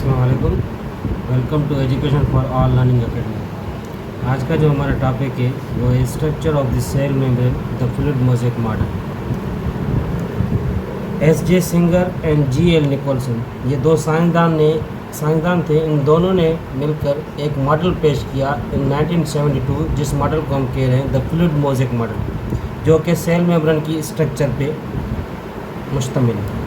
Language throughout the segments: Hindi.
अस्सलाम वालेकुम। Welcome to education for all learning academy. आज का जो हमारा टॉपिक है वो है structure of the cell membrane the fluid mosaic model. S J. Singer and G L. Nicolson, ये दो साइंसदान थे। इन दोनों ने मिलकर एक मॉडल पेश किया इन 1972, जिस मॉडल को हम कह रहे हैं द फ्लूइड मोज़ेक मॉडल, जो कि सेल मेम्ब्रेन की स्ट्रक्चर पे मुश्तमिल है।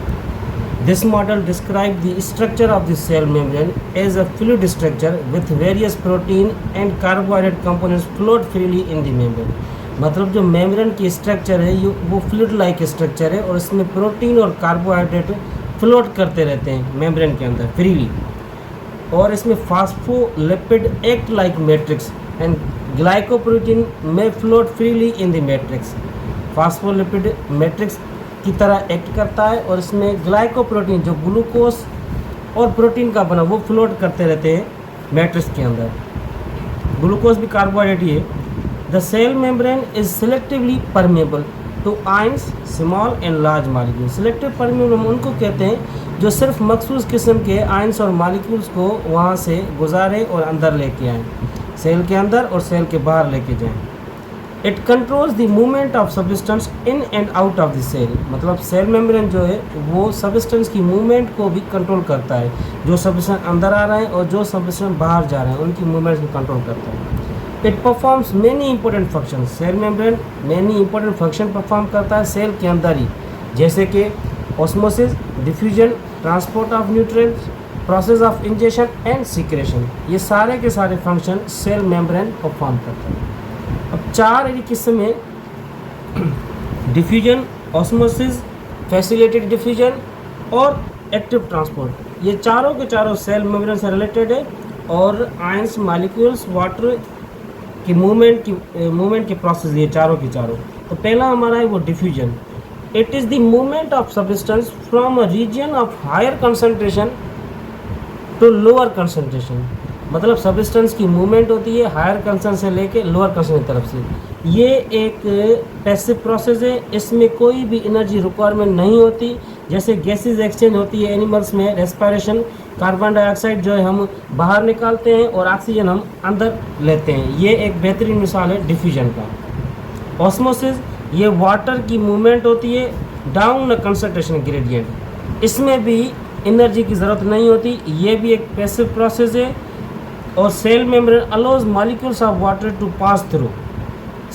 This model describes the structure of the cell membrane as a fluid structure with various protein and carbohydrate components float freely in the membrane। मतलब जो मेम्ब्रेन की स्ट्रक्चर है ये वो फ्लूइड लाइक स्ट्रक्चर है और इसमें प्रोटीन और कार्बोहाइड्रेट फ्लोट करते रहते हैं मेम्ब्रेन के अंदर फ्रीली। और इसमें phospholipid act like matrix and glycoprotein में float freely in the matrix. Phospholipid matrix की तरह एक्ट करता है और इसमें ग्लाइकोप्रोटीन जो ग्लूकोज और प्रोटीन का बना वो फ्लोट करते रहते हैं मैट्रिक्स के अंदर। ग्लूकोज भी कार्बोहाइड्रेट ही है। The cell membrane is selectively permeable to ions small and large molecule. Selective permeable हम उनको कहते हैं जो सिर्फ मखसूस किस्म के आयंस और मॉलिक्यूल्स को वहाँ से गुजारे और अंदर लेके आएँ, सेल के अंदर और सेल के बाहर लेके जाएँ। It controls the movement of substance in and out of the cell. मतलब सेल मेम्ब्रेन जो है वो सब्सटेंस की मूवमेंट को भी कंट्रोल करता है। जो सब्सटेंस अंदर आ रहे हैं और जो सब्सटेंस बाहर जा रहे हैं उनकी मूवमेंट्स को कंट्रोल करता है। It performs many important function. Cell membrane many important function perform करता है सेल के अंदर ही, जैसे कि osmosis, diffusion, transport of nutrients, process of injection and secretion. ये सारे के सारे फंक्शन सेल मेम्ब्रेन परफॉर्म करता है। अब चार किस्म है: डिफ्यूजन, ऑस्मोसिस, फैसिलिटेटेड डिफ्यूजन और एक्टिव ट्रांसपोर्ट। ये चारों के चारों सेल मेम्ब्रेन से रिलेटेड है और आयंस, मॉलिक्यूल्स, वाटर की मूवमेंट के प्रोसेस ये चारों के चारों। तो पहला हमारा है वो diffusion. It is the movement of substance from a region of higher concentration to lower concentration. मतलब सब्सटेंस की मूवमेंट होती है हायर कंसंट्रेशन से लेके लोअर कंसंट्रेशन की तरफ से। ये एक पैसिव प्रोसेस है, इसमें कोई भी एनर्जी रिक्वायरमेंट नहीं होती। जैसे गैसेज एक्सचेंज होती है एनिमल्स में, रेस्पिरेशन, कार्बन डाइऑक्साइड जो है हम बाहर निकालते हैं और ऑक्सीजन हम अंदर लेते हैं। ये एक बेहतरीन मिसाल है डिफ्यूजन का। ऑस्मोसिस, ये वाटर की मूवमेंट होती है डाउन कंसंट्रेशन ग्रेडियंट, इसमें भी एनर्जी की ज़रूरत नहीं होती। ये भी एक पैसिव प्रोसेस है। और cell membrane allows molecules of water to pass through.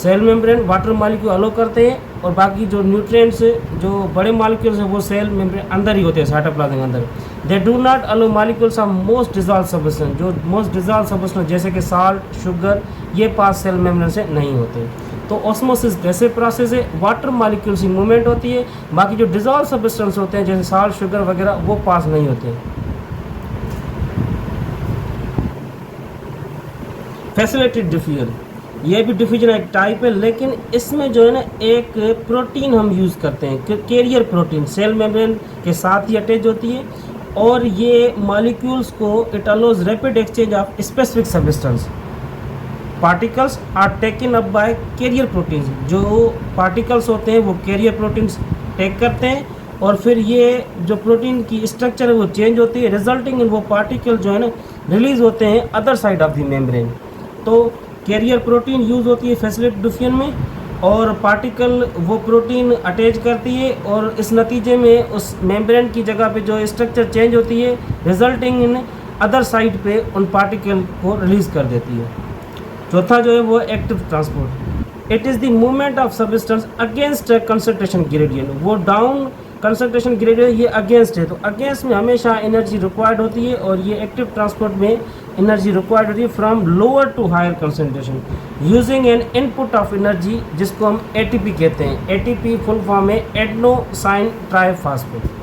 Cell membrane water molecule allow करते हैं और बाकी जो न्यूट्रिएंट्स जो बड़े मॉलिक्यूल्स हैं वो सेल मेम्ब्रेन अंदर ही होते हैं, साइटोप्लाज्म के अंदर। They do not allow molecules of most dissolve substance. जो मोस्ट डिजॉल्व सब्सटेंस जैसे कि साल्ट, शुगर, ये पास सेल मेम्ब्रेन से नहीं होते। तो ऑस्मोसिस कैसे प्रोसेस है, वाटर मॉलिक्यूल्स की मूवमेंट होती है, बाकी जो डिजॉल्व सब्सटेंस होते हैं जैसे साल्ट, शुगर वगैरह वो पास नहीं होते। फैसिलिटेटेड डिफ्यूजन, ये भी डिफ्यूजन एक टाइप है, लेकिन इसमें जो है ना एक प्रोटीन हम यूज़ करते हैं, कैरियर प्रोटीन सेल मेम्ब्रेन के साथ ही अटैच होती है और ये मॉलिक्यूल्स को it allows rapid exchange of specific substance. Particles are taken up by carrier proteins. जो पार्टिकल्स होते हैं वो कैरियर प्रोटीन्स टेक करते हैं और फिर ये जो प्रोटीन की स्ट्रक्चर है वो चेंज होती है, रिजल्टिंग इन वो पार्टिकल जो है ना रिलीज होते हैं other side of the membrane. तो कैरियर प्रोटीन यूज़ होती है फैसिलिटेटेड डिफ्यूजन में और पार्टिकल वो प्रोटीन अटैच करती है और इस नतीजे में उस मेम्ब्रेन की जगह पे जो स्ट्रक्चर चेंज होती है, रिजल्टिंग इन अदर साइड पे उन पार्टिकल को रिलीज़ कर देती है। चौथा जो है वो active transport. It is the movement of substance against concentration gradient. वो डाउन कंसंट्रेशन ग्रेडियंट ये अगेंस्ट है, तो अगेंस्ट में हमेशा एनर्जी रिक्वायर्ड होती है और ये एक्टिव ट्रांसपोर्ट में एनर्जी रिक्वायर्ड होती है from lower to higher concentration using an input of energy, जिसको हम एटीपी कहते हैं। एटीपी फुल फॉर्म है एडेनोसाइन ट्राइफॉस्फेट।